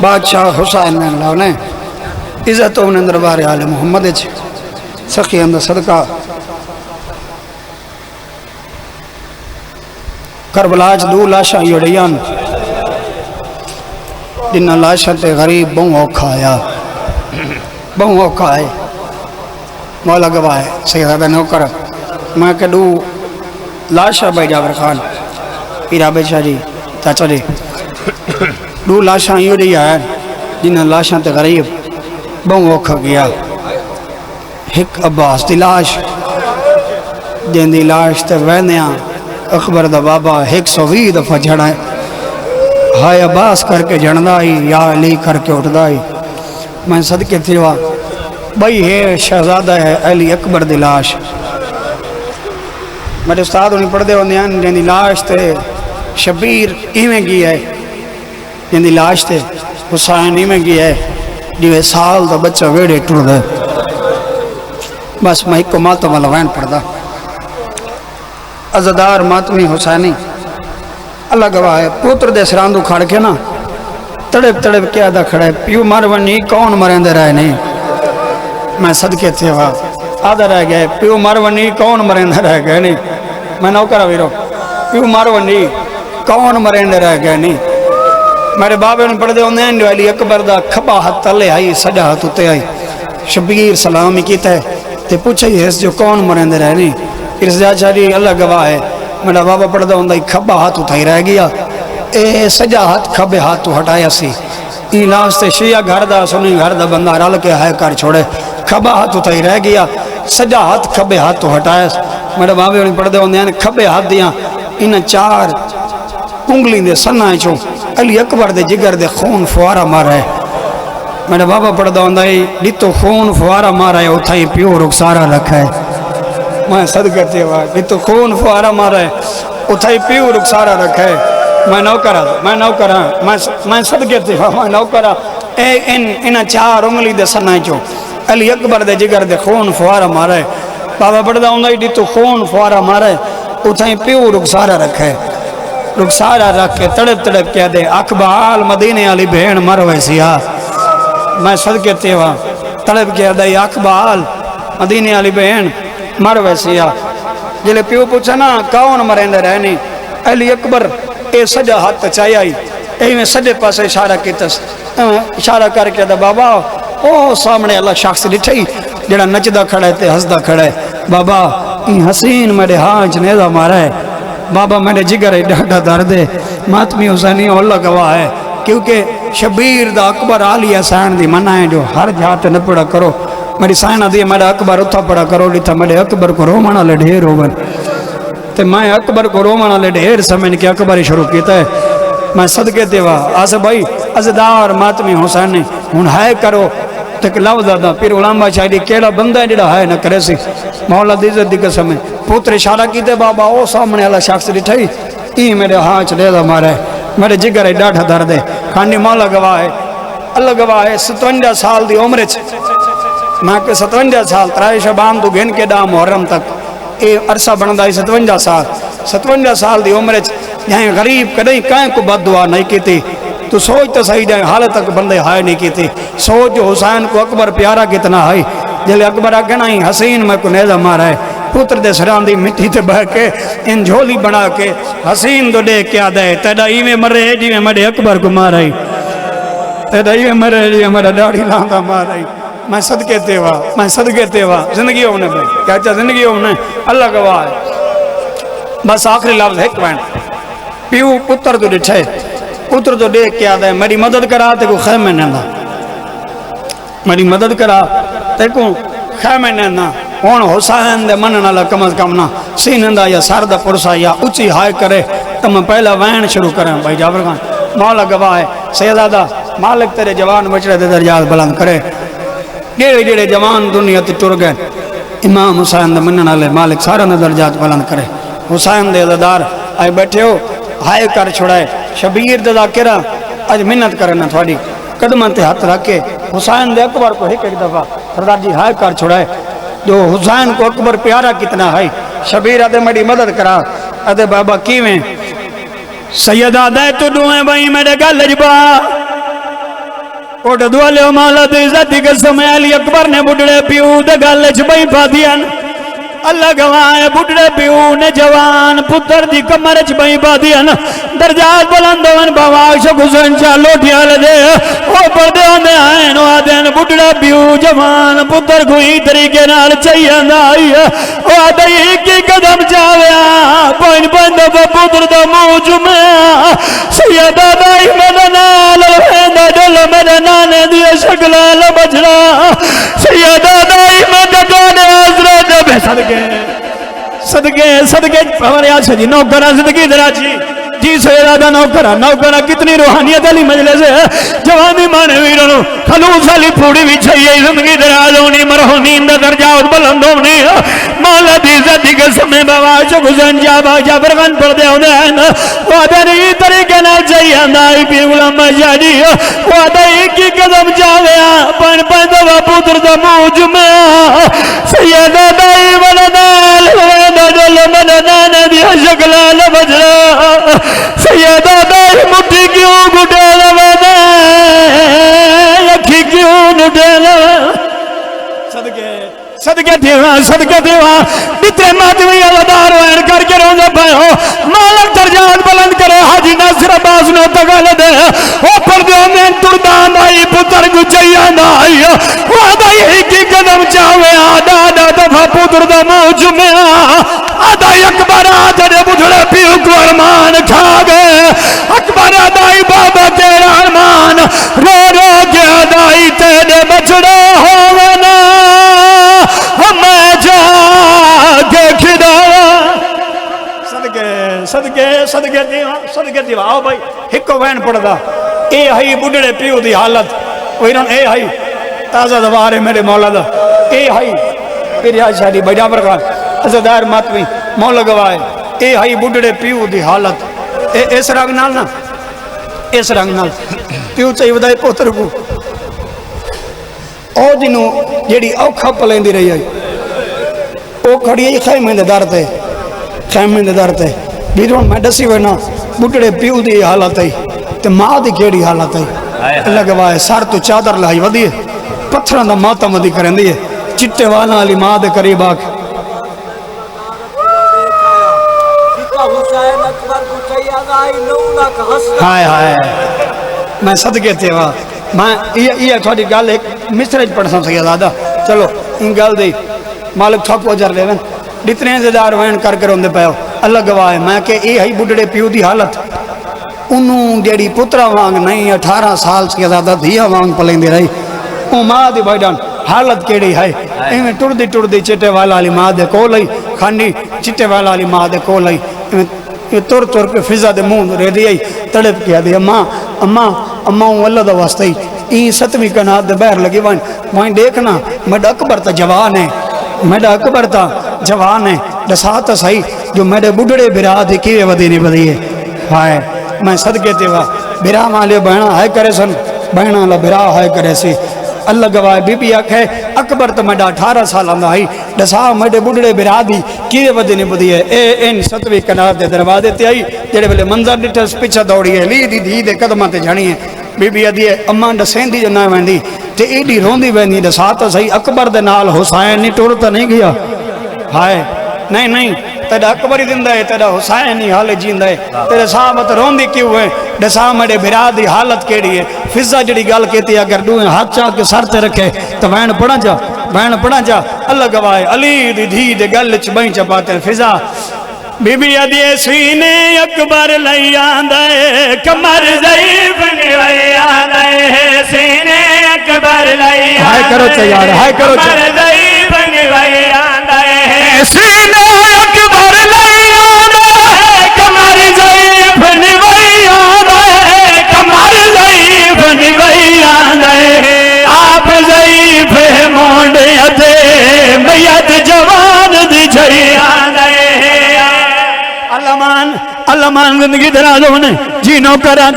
بادشاہ حسین میں اللہ نے عزت انہیں دربار آل محمد سخی اندر صدقہ کربلاج دو لاشاں یڑیان جنہ لاشاں تے غریب بہوں اوکھا آیا بہوں اوکھا آئے مولا گواہ ہے سیدہ نوکر میں کہ دو لاشاں بھائی جابر خان پیرا بیچا جی چاچا جی دو لاشاں یڑی آئے جنہ لاشاں تے غریب بہوں اوکھا گیا ایک عباس دی لاش جن دی لاش تے وینیاں اخبر دا بابا 120 دفعہ جھڑا ہے ہائے عباس کر کے جھڑدائی یا علی کر کے اٹھدائی میں صدقے تھیوا بھئی ہے شہزادہ ہے علی اکبر دی لاش میرے استاد انہیں پڑھ دے ہوندے ہیں جن دی لاش تے شبیر ایمیں گی ہے جن دی لاش تے حسین ایمیں گی ہے جو سال دا بچہ ویڑے ٹر دے بس میں ایک کو ماتم علوین پڑھ دا عزدار ماتمی حسینی اللہ گواہ ہے پوتر دے سراندو کھڑ کے نا تڑپ تڑپ کیا دا کھڑے پیو مرونی کون مرین دے رہے نہیں میں صدقے تھے وہاں آدھا رہ گئے پیو مرونی کون مرین دے رہ گئے نہیں میں نوکرہ ویرو پیو مرونی کون مرین دے رہ گئے نہیں میرے بابے نے پڑھ دے ہوندے ہیں جو علی اکبر دا کھبا ہاتھ تلے آئی سجا ہاتھ ہوتے آئی شبیر سلامی کیتا ہے تے پوچھا ہی ہے جو کون مرین دے رہے نہیں ارزا چاری اللہ گواہ ہے میرا بابا پڑھ دا ہوندہ کھبا ہاتھ اٹھائی رہ گیا اے سجا ہاتھ کھبے ہاتھ تو ہٹایا سی ای لاستے شیعہ گھر دا سنی گھر دا بندہ رل کے ہے کر چھوڑے کھبا ہاتھ اتائی رہ گیا سجا ہاتھ کھبے ہاتھ تو ہٹائے میرے بابے انہیں پڑھ دے ہوندے ہیں کھبے ہاتھ دیاں انہیں 4 انگلی دے سنائے چھو علی اکبر دے جگر دے خون فوارہ مارا ہے میرے بابا پڑھ دے ہوندے ہیں ڈیتو خون فوارہ مارا ہے اتھائی پیو رخسارہ رکھا ہے میں صدقہ تیوا ڈیتو خون فوارہ مارا ہے اتھائی پیو رخسارہ رکھا ہے میں نو کرا میں صدقہ تیوا میں نو کرا انہیں 4 انگلی دے سنائے چھو علی اکبر دے جگر دے خون فوارہ مارا ہے بابا پڑھ دے ہوندے ہیں ڈیتو خون فوارہ مارا ہے اتھائی پیو رخسارہ رکھا ہے رخسارہ رکھ کے تڑپ تڑپ کہہ دے اقبال مدینے علی بہن مروے سیا میں صدقے تیوا تڑپ کہہ دے اقبال مدینے علی بہن مروے سیا جلے پیو پوچھا نا کون مرندے رہنی علی اکبر اے سجا ہاتھ چاہی آئی اے میں سجے پاسے اشارہ کیتس اشارہ کر کے دے بابا او سامنے اللہ شخص لٹھائی جڑا نچدہ کھڑا ہے تے ہسدہ کھڑا ہے بابا این حسین میرے ہانچ نیدہ مارا ہے بابا میرے جگر ہے ڈاٹا درد ہے ماتمی حسینی اللہ گواہ ہے کیونکہ شبیر دا اکبر آلی حسین دی منع ہے جو ہر جہات نہ پڑا کرو میری سائنہ دی میرا اکبر اتھا پڑا کرو لیتا میرے اکبر کو رومانا لے ڈھیر ہوگن تے میں اکبر کو رومانا لے ڈھیر سمجھ کے اکبر شروع کیتا ہے میں صدقے دیوا آسے بھائی ازدار ماتمی حسین نے ہن ہے کرو تک لفظ دا پھر علامہ شاہدی کیڑا بندہ ہے جڑا ہے نہ کرے سی مولا دیزت دی قسم ہے پوتر اشارہ کیتے بابا او سامنے اللہ شخص لٹھائی ای میرے ہانچ لے دا مارا ہے میرے جگر ہے ڈاٹھا درد ہے کھانی مولا گواہ ہے اللہ گواہ ہے 57 سال دی عمر میں کہ 57 سال 3 شعبان تو گھن کے دا محرم تک اے عرصہ بندہ ہے 57 سال دی عمر یہاں غریب کدیں کہیں کو بد دعا نہیں کیتی تو سوچ تو صحیح جائے حالت تک بندے ہائے نہیں کیتی سوچ جو حسین کو اکبر پیارا کتنا ہے جلے اکبر آگنا ہی حسین میں کو نیزہ مارا ہے پتر دے سران دی مٹی تے بہ کے ان جھولی بنا کے حسین تو دے کیا دے تیڑا ہی میں مرے جی میں مرے اکبر کو مارا ہی تیڑا ہی میں مرے جی میں مرے ڈاڑی لاندہ مارا ہی میں صدقے تیوا زندگی ہونے بھائی کیا چاہ زندگی ہونے اللہ گواہ ہے بس آخری لفظ ہے کوئنٹ پیو پتر تو ڈٹھے پتر تو دیکھ کیا دے میری مدد کرا تے کو خیمے نیندہ میری مدد کرا تے کو خیمے نیندہ ہون حسین دے منن اللہ کم از کم نہ سینندہ یا سردہ پرسا یا اچھی ہائے کرے تو میں پہلا وین شروع کریں بھائی جابر خان مولا گواہ ہے سیدادہ مالک تیرے جوان بچڑے دے درجات بلند کرے ڈیڑے ڈیڑے جوان دنیا تے ٹر گئے امام حسین دے منن اللہ مالک سارا نے درجات بلند کرے حسین دے عزدار آئے بیٹھے ہو ہائے کر چھڑائے شبیر دے ذاکرہ آج منت کرنا تھوڑی قدمہ تے ہاتھ رکھے حسین دے اکبر کو ایک دفعہ سردار جی ہائے کر چھڑائے جو حسین کو اکبر پیارا کتنا ہے شبیر آدھے میری مدد کرا آدھے بابا کیویں سیدہ دے تو دوئیں بھائی میرے گل جبا اوٹ دوالے مولا دے عزتی قسم علی اکبر نے بڑھڑے پیو دے گل جبائی پادیاں اللہ گواہ بڑھڑے پیو نے جوان پتر دی کمرچ بھائی پادیاں درجات بلندون بواش گزن چالو ٹھیال دے او پردے ہوندے آئین و آدین بڑھڑے پیو جوان پتر کوئی طریقے نال چاہیے نائی او آدھائی کی قدم چاویا پوائن دفع پتر دا موج میں سیدہ دائی مدنال ویندہ دل مدنانے دیا شکلال بچڑا سیدہ دائی مدنانے حضرت بے صدقے ہمارے آج سے جی نوکرہ زندگی درہ جی سیدہ نوکرہ کتنی روحانیت علی مجلس ہے جوانی مانے ویرانو خلوص علی پھوڑی بھی چاہیے زندگی دراز ہونی مرہونی اندہ درجاؤت بلند ہونی مولا دی عزتی قسم بواشو گزن جا برغن پردے ہونے ہیں وعدہ نہیں طریقے نہ چاہیے اندائی پیر غلام جاڑی وعدہ ایک کی قدم جاویا پان دوا پتر دا موج میں سیدہ دائی ولدال ویدہ دل مدنان دیا شکلال بجرا سیدہ دائی مٹھی کیوں گھٹے لوے یکی کیوں گھٹے لوے صدقے دیوا بتے ماتوی اللہ وین کر کے روزہ پائے ہو مالک درجات بلند کرے حاجی ناصر عباس نے تگل دے او پردے میں تردان آئی پتر کو چاہیے آئی وعدہ یہی کی قدم چاہوے آدھا دفعہ پتر دا موج میں آدھا اکبر آدھے بجھڑے پیو کو ارمان کھا گئے اکبر آدھائی بابا تیرا ارمان رو صدقے دیوا آؤ بھائی ہکو وین پڑھ دا اے ہائی بڑھڑے پیو دی حالت ویران اے ہائی تازہ دوارے میرے مولا دا اے ہائی میری آج شادی بھائی جابر خان عزدار ماتوی مولا گوائے اے ہائی بڑھڑے پیو دی حالت اس رنگ نال نا اس رنگ نال پیو چاہی ودائی پوتر کو او جنو جیڑی اوکھا پلیں دی رہی آئی او کھڑی ہے خیمیں دے دار تے خیمیں دے دار تے بیرون میں ڈسی وینا بڑھڑے پیو دی حالت ہے تے ماں دی کیڑی حالت ہے اللہ گواہ سار تو چادر لائی ودی ہے پتھران دا ماتم ودی کریں دی ہے چٹے والا علی ماں دے قریب آکھ ہائے ہائے میں صدقے تھے وہاں میں یہ تھوڑی گال ایک مصرج پڑھ سا سکیا دادا چلو ان گال دی مالک تھوک وجر لے وین ڈتنے زدار وین کر کر اندے پیو اللہ گواہ ہے میں کہ یہ ہی بڑھڑے پیو دی حالت انہوں جیڑی پترہ وانگ نہیں 18 سال سے زیادہ دھیا وانگ پلیں دے رہی او ماں دی بھائی ڈان حالت کیڑی ہے ایمیں ٹڑ دی چٹے والا علی ماں دے کو لئی کھانڈی چٹے والا علی ماں دے کو لئی یہ تر کے فضا دے مون رہ دی تڑپ کیا دی اماں ہوں اللہ دا واسطہ ہی این 7ویں کنات دے بہر لگی وائن دیکھنا میڈا اکبر تا جوان ہے میڈا اکبر تا جوان ہے دساتا صحیح جو میڈے بڑھڑے برا دے کیوے ودی نہیں بدی ہے ہائے میں صدقے تے وا برا مالے بہنا ہے کرے سن بہنا اللہ برا ہے کرے سی اللہ گواہ بی بی آکھے اکبر تو میڈا 18 سال آندہ آئی دسا میڈے بڑھڑے برا دی کیوے ودی نہیں بدی ہے این 7ویں کنات دے دروازے تے آئی جڑے بلے منظر ڈٹھس پیچھا دوڑی ہے لی دی دی دے قدمہ تے جھانی ہے بی بی آدھی ہے اماں ڈسین دی جنہ ویندی تے ایڈی روندی ویندی دساتا صحیح اکبر دے نال حسین نہیں ٹورتا نہیں گیا ہائے نہیں تیرا اکبر ہی دندہ ہے تیرا حسین ہی حال جیندہ ہے تیرے صحابت روندی کیوں ہے دسا میڈے بھرا دی حالت کیڑی ہے فضا جڑی گال کہتی ہے اگر دوئے ہاتھ چاہ کے سر تے رکھے تو وین پڑھا جا اللہ گواہ علی دی دھی دے گل چ بہیں چپاتے ہیں فضا بی بی ادی سینے اکبر لئی آندے کمر ضعیف لئی آندے سینے اکبر لئی آندے ہائے کرو چا یار ہائے کرو چا کمر ضعیف لئی آندے سینے اکبر لئی آندے کمر ضعیف لئی آندے کمر ضعیف لئی آندے آپ ضعیف مونڈے ادے میت جوان دی جھئی آندے اللہ مان زندگی دراز ہونے جینو کرا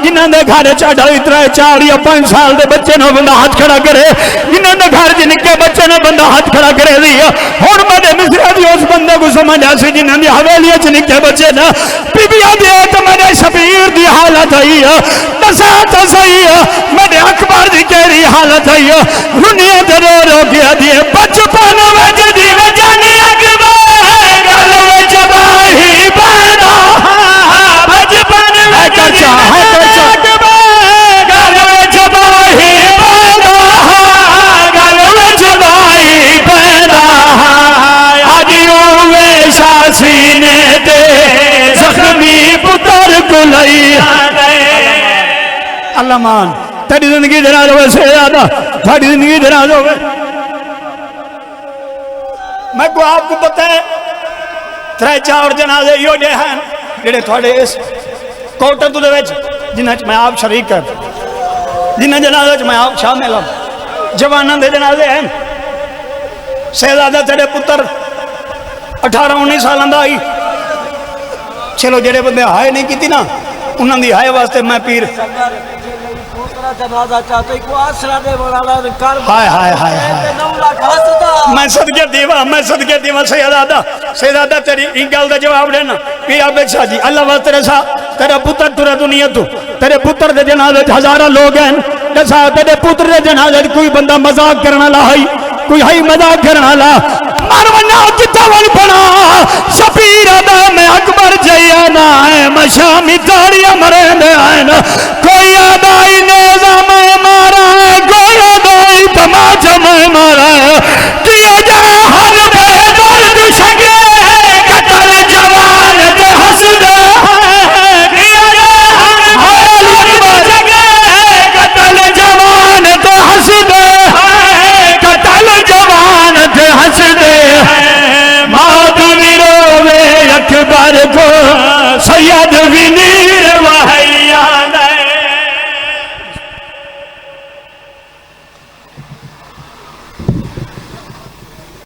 جنہاں دے گھر چاڑا اترائے 4 یا 5 سال دے بچے نو بندہ ہاتھ کھڑا کرے جنہاں دے گھر جنکے بچے نو بندہ ہاتھ کھڑا کرے دیا اور مدے مصرہ دی اس بندے کو سمجھا سی جنہاں دی حویلیہ جنکے بچے نا بی بی آدھے تو مدے شبیر دی حالت آئی ہے نسات صحیح ہے مدے اکبر دی کیری حالت آئی ہے رنیہ دے رو گیا دیئے بچپن وجہ دی وجانی اکبر گلوے جباہی پیدا بچپن وجہ دی گلوے جباہی پیدا گلوے جباہی پیدا آجیوں ویشا سینے دے زخمی پتر کلائی اللہ مان تیری زندگی دراز ہوئے سے زیادہ تیری زندگی دراز ہوئے میں کو آپ کو بتائے 3-4 جنازے یو جے ہیں جڑے تھوڑے اس کوٹن تو دے ویچ جنہاں میں آپ شریک کر جنہاں جنازے میں آپ شامل ہوں جوانان دے جنازے ہیں سیدادہ تیرے پتر 18-19 سال اندہ آئی چلو جڑے بندے ہائے نہیں کی تھی نا انہوں نے ہائے واسطے میں پیر میں صدقے دیوا سیدادہ تیری انگل دا جواب دینا پیر آپ ایک شاہ جی اللہ واسطے رسا تیرا پتر تورا دنیا تو تیرے پتر دے جنازے 1000 لوگ ہیں رسا تیرے پتر دے جنازے کوئی بندہ مذاق کرنا لائی کوئی ہائی مذاق کرنا لا مرونا جتا ول پڑا شبیر ادا میں اکبر جیانا ہے مشامی تا